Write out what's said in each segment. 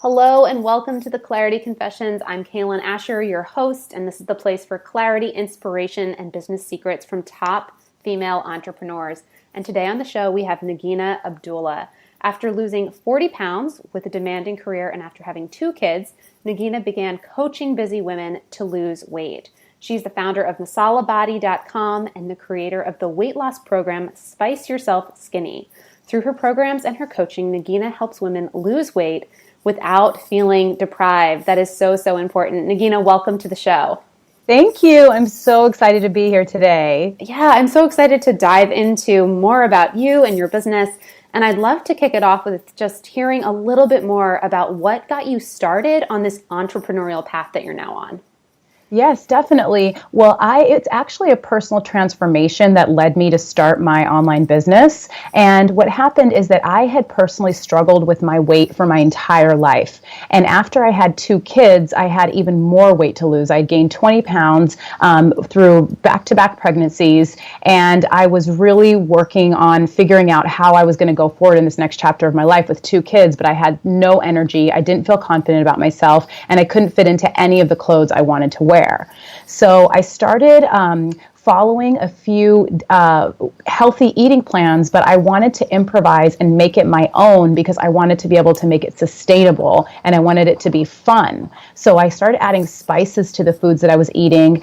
Hello and welcome to the Clarity Confessions. I'm Cailen Ascher, your host, and this is the place for clarity, inspiration, and business secrets from top female entrepreneurs. And today on the show, we have Nagina Abdullah. After losing 40 pounds with a demanding career and after having 2 kids, Nagina began coaching busy women to lose weight. She's the founder of masalabody.com and the creator of the weight loss program, Spice Yourself Skinny. Through her programs and her coaching, Nagina helps women lose weight without feeling deprived. That is so, so important. Nagina, welcome to the show. Thank you. I'm so excited to be here today. Yeah, I'm so excited to dive into more about you and your business. And I'd love to kick it off with just hearing a little bit more about what got you started on this entrepreneurial path that you're now on. Yes, definitely. Well, it's actually a personal transformation that led me to start my online business. And what happened is that I had personally struggled with my weight for my entire life. And after I had 2 kids, I had even more weight to lose. I gained 20 pounds through back-to-back pregnancies. And I was really working on figuring out how I was going to go forward in this next chapter of my life with 2 kids, but I had no energy. I didn't feel confident about myself, and I couldn't fit into any of the clothes I wanted to wear. So I started following a few healthy eating plans, but I wanted to improvise and make it my own because I wanted to be able to make it sustainable and I wanted it to be fun. So I started adding spices to the foods that I was eating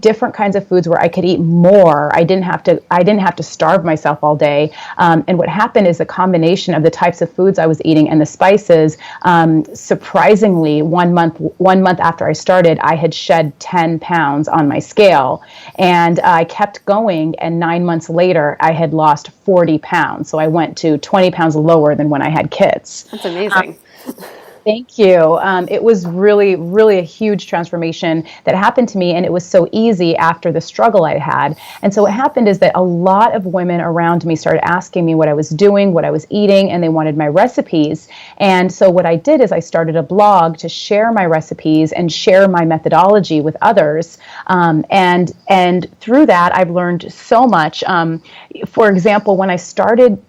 different kinds of foods where I could eat more. I didn't have to starve myself all day. And what happened is the combination of the types of foods I was eating and the spices, surprisingly, one month after I started, I had shed 10 pounds on my scale. And I kept going, and 9 months later, I had lost 40 pounds. So I went to 20 pounds lower than when I had kids. That's amazing. Thank you. It was really, really a huge transformation that happened to me, and it was so easy after the struggle I had. And so what happened is that a lot of women around me started asking me what I was doing, what I was eating, and they wanted my recipes. And so what I did is I started a blog to share my recipes and share my methodology with others. And through that, I've learned so much. For example, when I started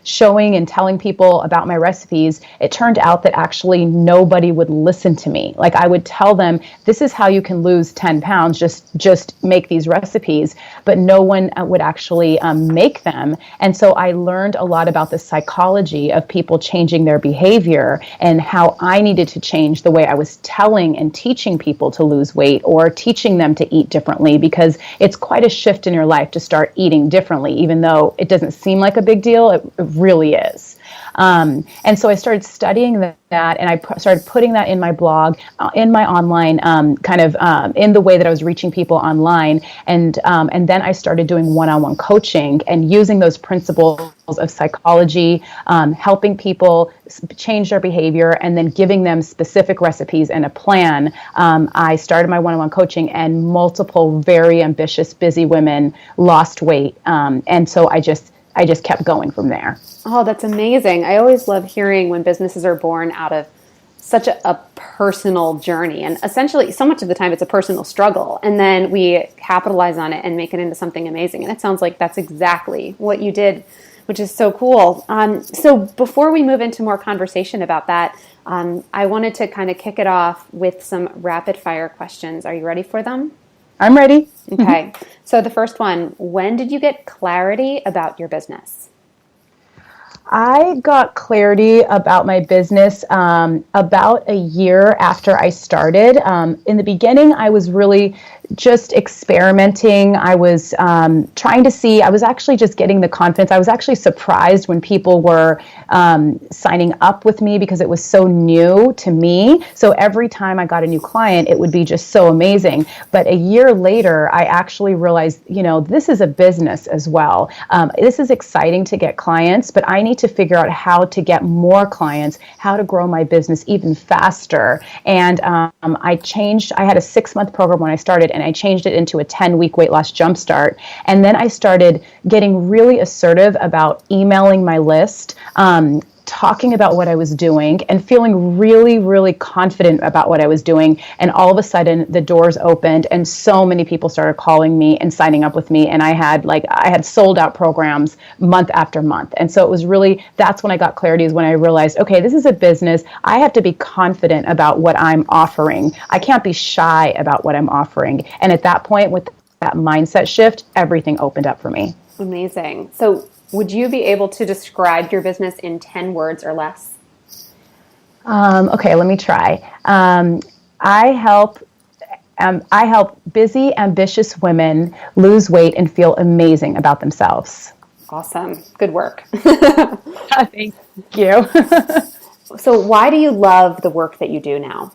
showing and telling people about my recipes, it turned out that actually nobody would listen to me. Like I would tell them, this is how you can lose 10 pounds, just make these recipes, but no one would actually make them. And so I learned a lot about the psychology of people changing their behavior and how I needed to change the way I was telling and teaching people to lose weight or teaching them to eat differently, because it's quite a shift in your life to start eating differently, even though it doesn't seem like a big deal, it really is. And so I started studying that, and I started putting that in my blog, in my online, in the way that I was reaching people online. And then I started doing one-on-one coaching and using those principles of psychology, helping people change their behavior, and then giving them specific recipes and a plan. I started my one-on-one coaching, and multiple very ambitious, busy women lost weight. And so I just kept going from there. Oh, that's amazing. I always love hearing when businesses are born out of such a personal journey. And essentially, so much of the time, it's a personal struggle. And then we capitalize on it and make it into something amazing. And it sounds like that's exactly what you did, which is so cool. So before we move into more conversation about that, I wanted to kind of kick it off with some rapid fire questions. Are you ready for them? I'm ready. Okay. So the first one, when did you get clarity about your business? I got clarity about my business about a year after I started. In the beginning, I was really just experimenting. I was trying to see, I was actually just getting the confidence. I was actually surprised when people were signing up with me because it was so new to me. So every time I got a new client, it would be just so amazing. But a year later, I actually realized, this is a business as well. This is exciting to get clients, but I need to figure out how to get more clients, how to grow my business even faster. And I had a 6-month program when I started, and I changed it into a 10-week weight loss jumpstart. And then I started getting really assertive about emailing my list, talking about what I was doing and feeling really, really confident about what I was doing. And all of a sudden the doors opened and so many people started calling me and signing up with me. And I had sold out programs month after month. And so it was really, that's when I got clarity, is when I realized, okay, this is a business. I have to be confident about what I'm offering. I can't be shy about what I'm offering. And at that point, with that mindset shift, everything opened up for me. Amazing. So would you be able to describe your business in 10 words or less? Okay, let me try. I help busy, ambitious women lose weight and feel amazing about themselves. Awesome. Good work. Thank you. So why do you love the work that you do now?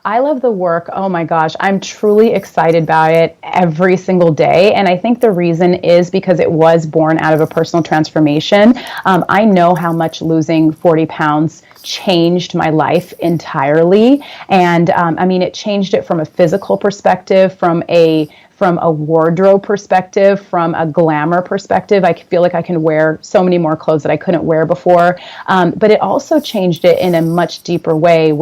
I love the work. Oh my gosh, I'm truly excited about it every single day. And I think the reason is because it was born out of a personal transformation. I know how much losing 40 pounds changed my life entirely. And it changed it from a physical perspective, from a wardrobe perspective, from a glamour perspective. I feel like I can wear so many more clothes that I couldn't wear before. But it also changed it in a much deeper way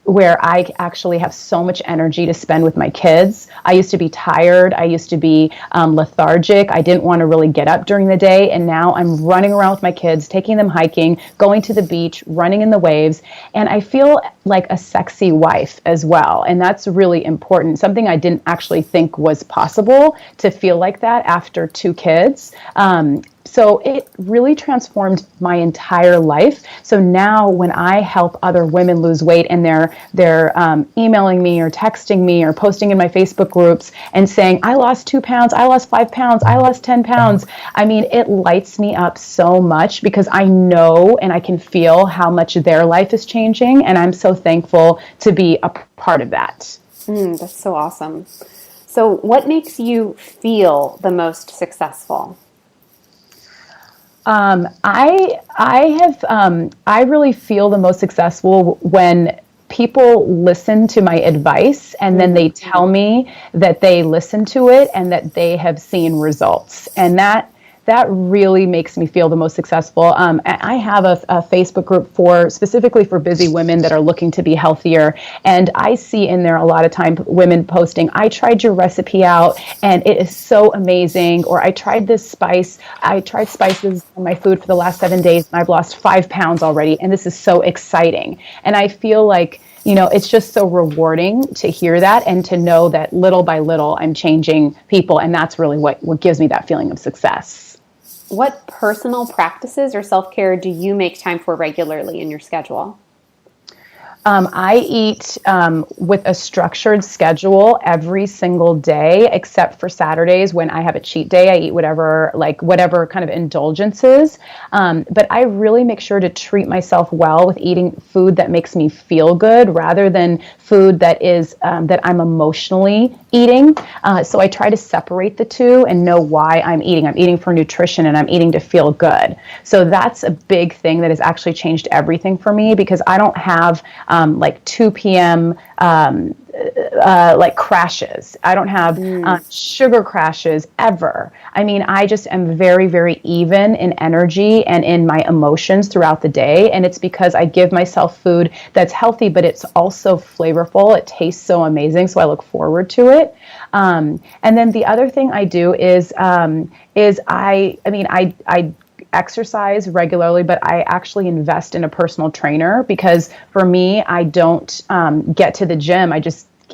where I actually have so much energy to spend with my kids. I used to be tired. I used to be lethargic. I didn't want to really get up during the day. And now I'm running around with my kids, taking them hiking, going to the beach, running in the waves. And I feel like a sexy wife as well. And that's really important. Something I didn't actually think was possible, to feel like that after 2 kids. So it really transformed my entire life. So now when I help other women lose weight and they're emailing me or texting me or posting in my Facebook groups and saying, I lost 2 pounds, I lost 5 pounds, I lost 10 pounds. I mean, it lights me up so much because I know and I can feel how much their life is changing. And I'm so thankful to be a part of that. That's so awesome. So what makes you feel the most successful? I really feel the most successful when people listen to my advice and then they tell me that they listen to it and that they have seen results. And that really makes me feel the most successful. I have a Facebook group specifically for busy women that are looking to be healthier. And I see in there a lot of time women posting, I tried your recipe out and it is so amazing. Or I tried this spice. I tried spices in my food for the last 7 days and I've lost 5 pounds already. And this is so exciting. And I feel like, it's just so rewarding to hear that and to know that little by little I'm changing people. And that's really what gives me that feeling of success. What personal practices or self-care do you make time for regularly in your schedule? I eat with a structured schedule every single day, except for Saturdays when I have a cheat day. I eat whatever kind of indulgences. But I really make sure to treat myself well with eating food that makes me feel good rather than food that is that I'm emotionally eating. So I try to separate the two and know why I'm eating. I'm eating for nutrition and I'm eating to feel good. So that's a big thing that has actually changed everything for me because I don't have 2 p.m. Crashes. I don't have sugar crashes ever. I mean, I just am very, very even in energy and in my emotions throughout the day. And it's because I give myself food that's healthy, but it's also flavorful. It tastes so amazing. So I look forward to it. And then the other thing I do is I exercise regularly, but I actually invest in a personal trainer because for me, I don't get to the gym.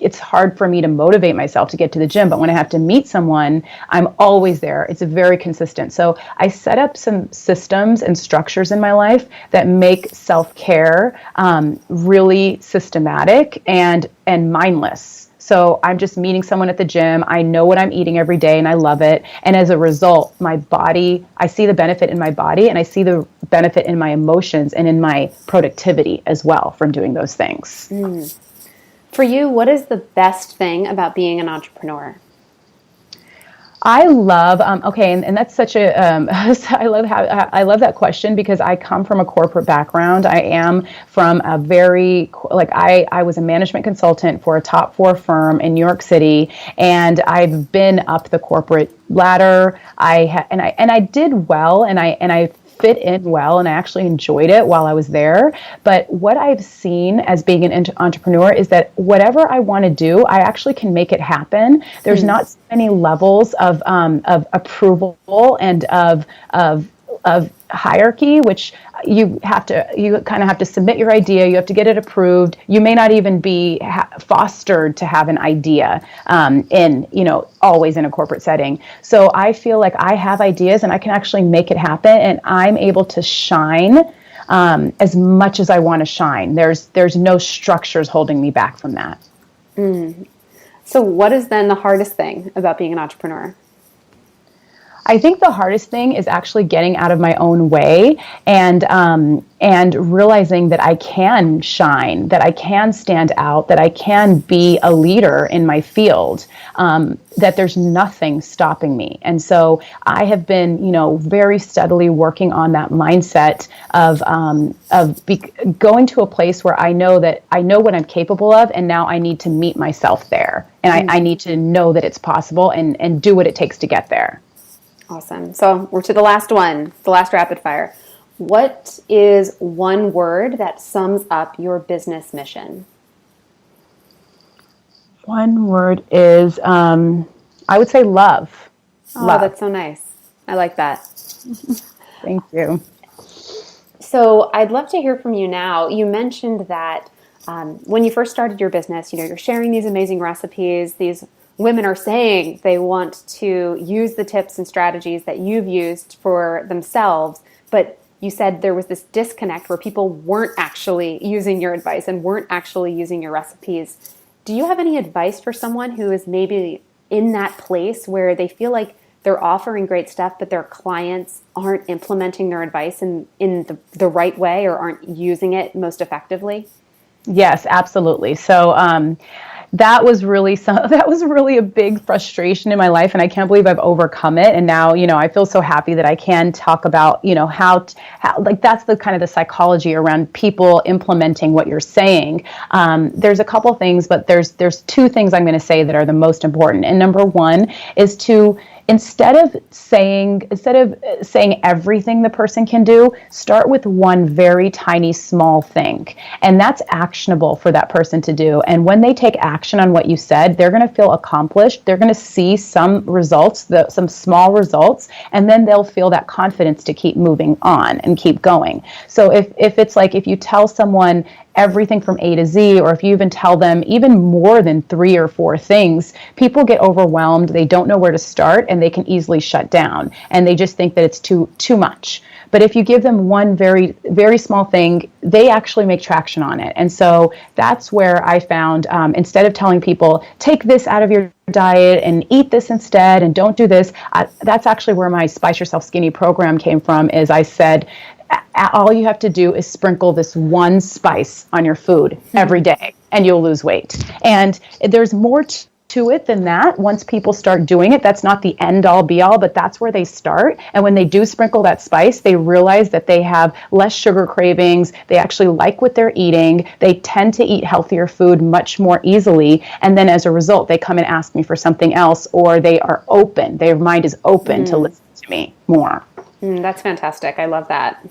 It's hard for me to motivate myself to get to the gym, but when I have to meet someone, I'm always there. It's very consistent. So I set up some systems and structures in my life that make self-care really systematic and mindless. So I'm just meeting someone at the gym. I know what I'm eating every day and I love it. And as a result, my body, I see the benefit in my body and I see the benefit in my emotions and in my productivity as well from doing those things. For you, what is the best thing about being an entrepreneur? I love, and that's such a, I love that question because I come from a corporate background. I am from a very, I was a management consultant for a top 4 firm in New York City, and I've been up the corporate ladder. I did well, and I fit in well, and I actually enjoyed it while I was there. But what I've seen as being an entrepreneur is that whatever I want to do, I actually can make it happen. There's not so many levels of approval and of hierarchy, which you kind of have to submit your idea. You have to get it approved. You may not even be fostered to have an idea always in a corporate setting. So I feel like I have ideas and I can actually make it happen, and I'm able to shine as much as I want to shine. There's no structures holding me back from that. So what is then the hardest thing about being an entrepreneur? I think the hardest thing is actually getting out of my own way and realizing that I can shine, that I can stand out, that I can be a leader in my field, that there's nothing stopping me. And so I have been, very steadily working on that mindset of going to a place where I know what I'm capable of, and now I need to meet myself there. And I need to know that it's possible and do what it takes to get there. Awesome. So we're to the last one, the last rapid fire. What is one word that sums up your business mission? One word is, I would say love. Oh, love. That's so nice. I like that. Thank you. So I'd love to hear from you now. You mentioned that when you first started your business, you're sharing these amazing recipes. These women are saying they want to use the tips and strategies that you've used for themselves, but you said there was this disconnect where people weren't actually using your advice and weren't actually using your recipes. Do you have any advice for someone who is maybe in that place where they feel like they're offering great stuff, but their clients aren't implementing their advice in the right way or aren't using it most effectively? Yes, absolutely. So that was really a big frustration in my life, and I can't believe I've overcome it. And now, I feel so happy that I can talk about, how that's the kind of the psychology around people implementing what you're saying. There's a couple things, but there's two things I'm going to say that are the most important. And number one is to instead of saying everything the person can do, start with one very tiny small thing. And that's actionable for that person to do. And when they take action on what you said, they're going to feel accomplished. They're going to see some results, some small results, and then they'll feel that confidence to keep moving on and keep going. So if it's like, if you tell someone everything from A to Z, or if you even tell them even more than 3 or 4 things, people get overwhelmed. They don't know where to start, and they can easily shut down, and they just think that it's too much. But if you give them one very, very small thing, they actually make traction on it. And so that's where I found, instead of telling people, take this out of your diet and eat this instead and don't do this, that's actually where my Spice Yourself Skinny program came from. Is I said, all you have to do is sprinkle this one spice on your food every day and you'll lose weight. And there's more to it than that. Once people start doing it, that's not the end all be all, but that's where they start. And when they do sprinkle that spice, they realize that they have less sugar cravings. They actually like what they're eating. They tend to eat healthier food much more easily. And then as a result, they come and ask me for something else, or they are open. Their mind is open to listen to me more. That's fantastic. I love that.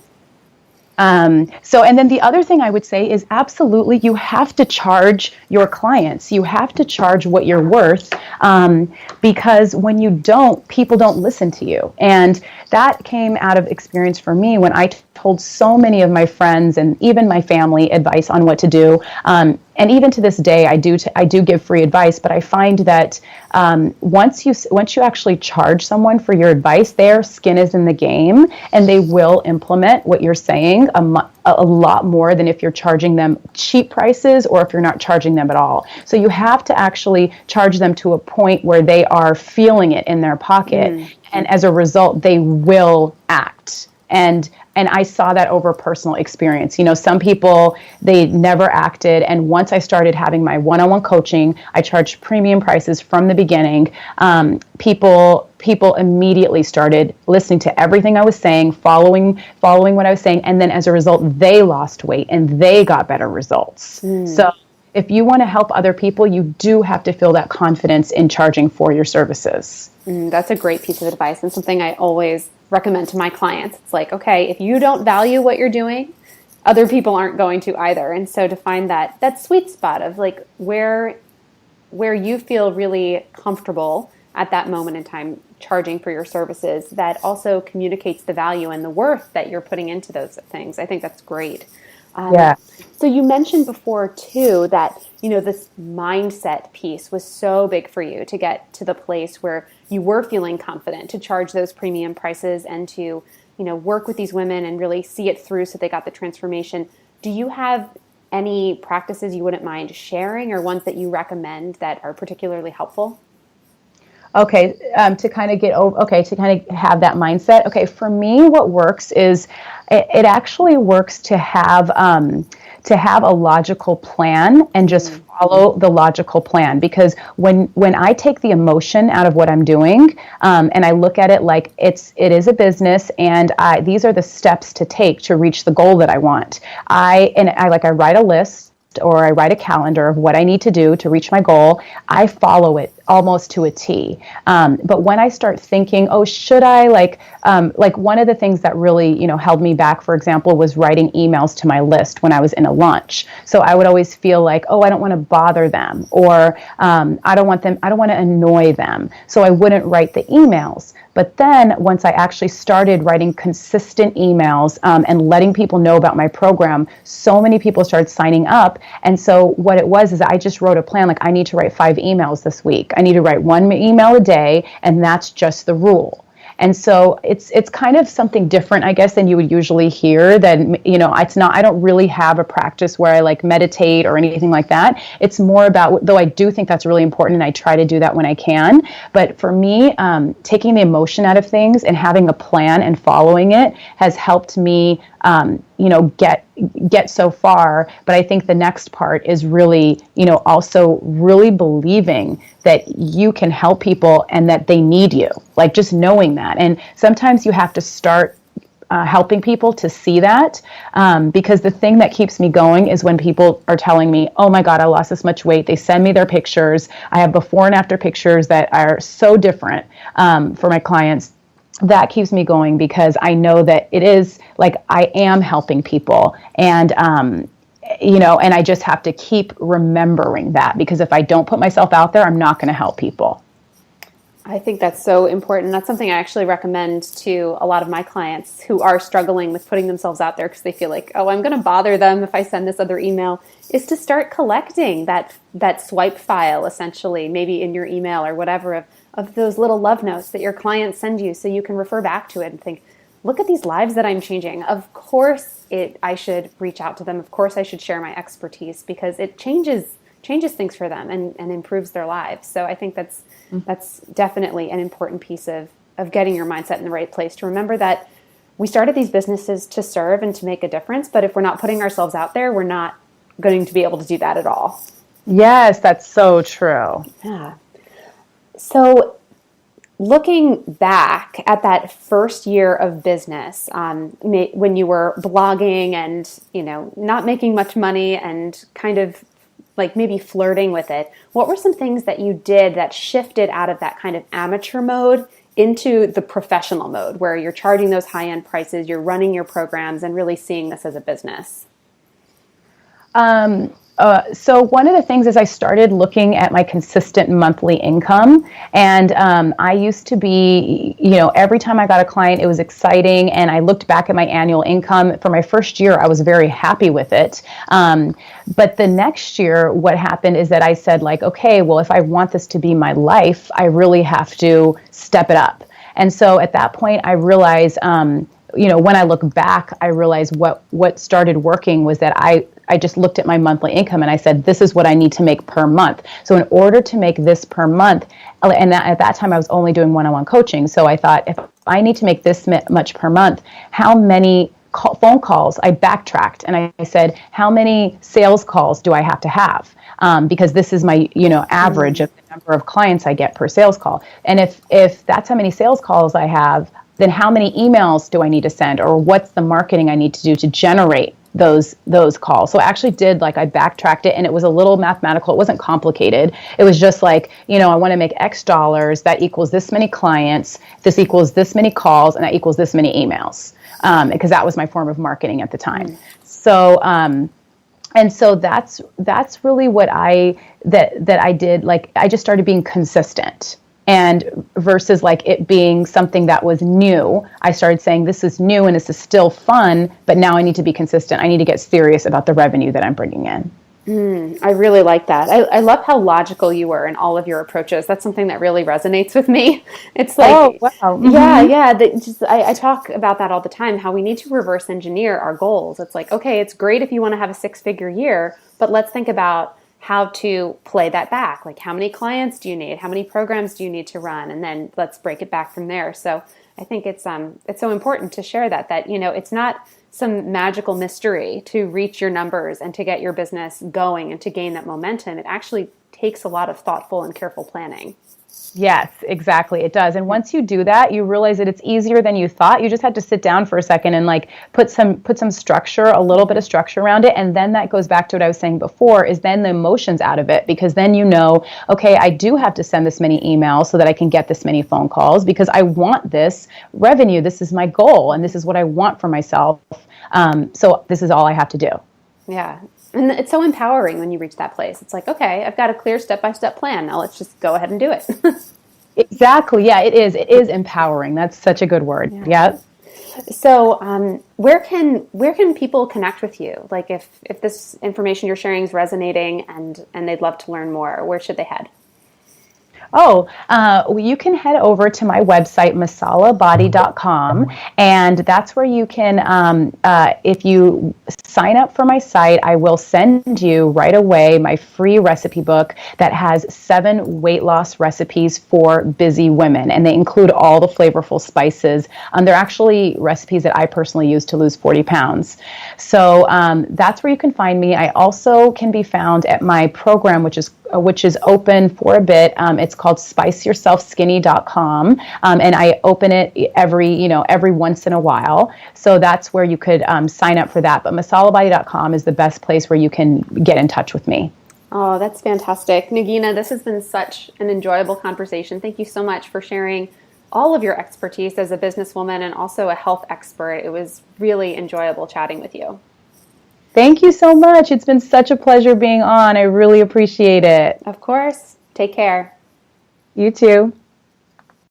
And then the other thing I would say is absolutely you have to charge your clients. You have to charge what you're worth, because when you don't, people don't listen to you. And that came out of experience for me when I told so many of my friends and even my family advice on what to do. And even to this day, I do give free advice, but I find that once you actually charge someone for your advice, their skin is in the game, and they will implement what you're saying a lot more than if you're charging them cheap prices or if you're not charging them at all. So you have to actually charge them to a point where they are feeling it in their pocket, and as a result, they will act. And I saw that over personal experience. Some people, they never acted. And once I started having my one-on-one coaching, I charged premium prices from the beginning. People immediately started listening to everything I was saying, following what I was saying. And then as a result, they lost weight and they got better results. So if you want to help other people, you do have to feel that confidence in charging for your services. That's a great piece of advice, and something I always recommend to my clients. It's like, okay, if you don't value what you're doing, other people aren't going to either. And so to find that sweet spot of like where you feel really comfortable at that moment in time charging for your services, that also communicates the value and the worth that you're putting into those things. I think that's great. Yeah. So you mentioned before too that, this mindset piece was so big for you to get to the place where you were feeling confident to charge those premium prices and to, work with these women and really see it through so they got the transformation. Do you have any practices you wouldn't mind sharing, or ones that you recommend that are particularly helpful? Okay, to kind of have that mindset. Okay, for me, what works is it actually works to have a logical plan and just follow the logical plan. Because when I take the emotion out of what I'm doing, and I look at it like it is a business, and these are the steps to take to reach the goal that I want. I write a list, or I write a calendar of what I need to do to reach my goal. I follow it almost to a T. But when I start thinking, oh, should I, like one of the things that really, held me back, for example, was writing emails to my list when I was in a lunch. So I would always feel like, oh, I don't want to bother them, or I don't want to annoy them. So I wouldn't write the emails. But then once I actually started writing consistent emails and letting people know about my program, so many people started signing up. And so what it was is I just wrote a plan, like I need to write 5 emails this week. I need to write 1 email a day, and that's just the rule. And so it's kind of something different, I guess, than you would usually hear. That, it's not, I don't really have a practice where I like meditate or anything like that. It's more about, though I do think that's really important and I try to do that when I can. But for me, taking the emotion out of things and having a plan and following it has helped me, get so far. But I think the next part is really, also really believing that you can help people and that they need you, like just knowing that. And sometimes you have to start helping people to see that, because the thing that keeps me going is when people are telling me, oh my God, I lost this much weight. They send me their pictures. I have before and after pictures that are so different for my clients. That keeps me going, because I know that it is like I am helping people, and and I just have to keep remembering that, because if I don't put myself out there, I'm not going to help people. I think that's so important. That's something I actually recommend to a lot of my clients who are struggling with putting themselves out there because they feel like, oh, I'm going to bother them if I send this other email, is to start collecting that swipe file, essentially, maybe in your email or whatever, of those little love notes that your clients send you, so you can refer back to it and think, look at these lives that I'm changing. Of course I should reach out to them. Of course I should share my expertise, because it changes things for them and improves their lives. So I think that's definitely an important piece of getting your mindset in the right place, to remember that we started these businesses to serve and to make a difference. But if we're not putting ourselves out there, we're not going to be able to do that at all. Yes, that's so true. Yeah. So looking back at that first year of business, when you were blogging and, not making much money and kind of like maybe flirting with it, what were some things that you did that shifted out of that kind of amateur mode into the professional mode, where you're charging those high-end prices, you're running your programs, and really seeing this as a business? So one of the things is I started looking at my consistent monthly income, and I used to be, every time I got a client, it was exciting, and I looked back at my annual income. For my first year, I was very happy with it. But the next year, what happened is that I said, like, okay, well, if I want this to be my life, I really have to step it up. And so at that point, I realized, when I look back, I realized what started working was that I just looked at my monthly income and I said, this is what I need to make per month. So in order to make this per month, and at that time I was only doing one-on-one coaching. So I thought, if I need to make this much per month, how many phone calls? I backtracked and I said, how many sales calls do I have to have? Because this is my, average of the number of clients I get per sales call. And if that's how many sales calls I have, then how many emails do I need to send, or what's the marketing I need to do to generate those calls. So I actually did, like, I backtracked it, and it was a little mathematical. It wasn't complicated. It was just like, I want to make X dollars. That equals this many clients. This equals this many calls, and that equals this many emails. Because that was my form of marketing at the time. So, and so that's really what I did. Like, I just started being consistent. And versus like it being something that was new, I started saying, this is new and this is still fun, but now I need to be consistent. I need to get serious about the revenue that I'm bringing in. I really like that. I love how logical you were in all of your approaches. That's something that really resonates with me. It's like, oh, wow. Yeah. I talk about that all the time, how we need to reverse engineer our goals. It's like, okay, it's great if you want to have a 6-figure year, but let's think about how to play that back. Like, how many clients do you need? How many programs do you need to run? And then let's break it back from there. So I think it's so important to share that it's not some magical mystery to reach your numbers and to get your business going and to gain that momentum. It actually takes a lot of thoughtful and careful planning. Yes, exactly. It does. And once you do that, you realize that it's easier than you thought. You just had to sit down for a second and like put some structure, a little bit of structure around it. And then that goes back to what I was saying before, is then the emotions out of it, because then okay, I do have to send this many emails so that I can get this many phone calls because I want this revenue. This is my goal and this is what I want for myself. So this is all I have to do. Yeah. And it's so empowering when you reach that place. It's like, okay, I've got a clear step-by-step plan. Now let's just go ahead and do it. Exactly. Yeah, it is. It is empowering. That's such a good word. Yeah. So where can people connect with you? Like if this information you're sharing is resonating and they'd love to learn more, where should they head? You can head over to my website, masalabody.com, and that's where you can, if you sign up for my site, I will send you right away my free recipe book that has 7 weight loss recipes for busy women, and they include all the flavorful spices. They're actually recipes that I personally use to lose 40 pounds. So that's where you can find me. I also can be found at my program, which is open for a bit. It's called spiceyourselfskinny.com. And I open it every once in a while. So that's where you could sign up for that. But masalabody.com is the best place where you can get in touch with me. Oh, that's fantastic. Nagina, this has been such an enjoyable conversation. Thank you so much for sharing all of your expertise as a businesswoman and also a health expert. It was really enjoyable chatting with you. Thank you so much. It's been such a pleasure being on. I really appreciate it. Of course. Take care. You too.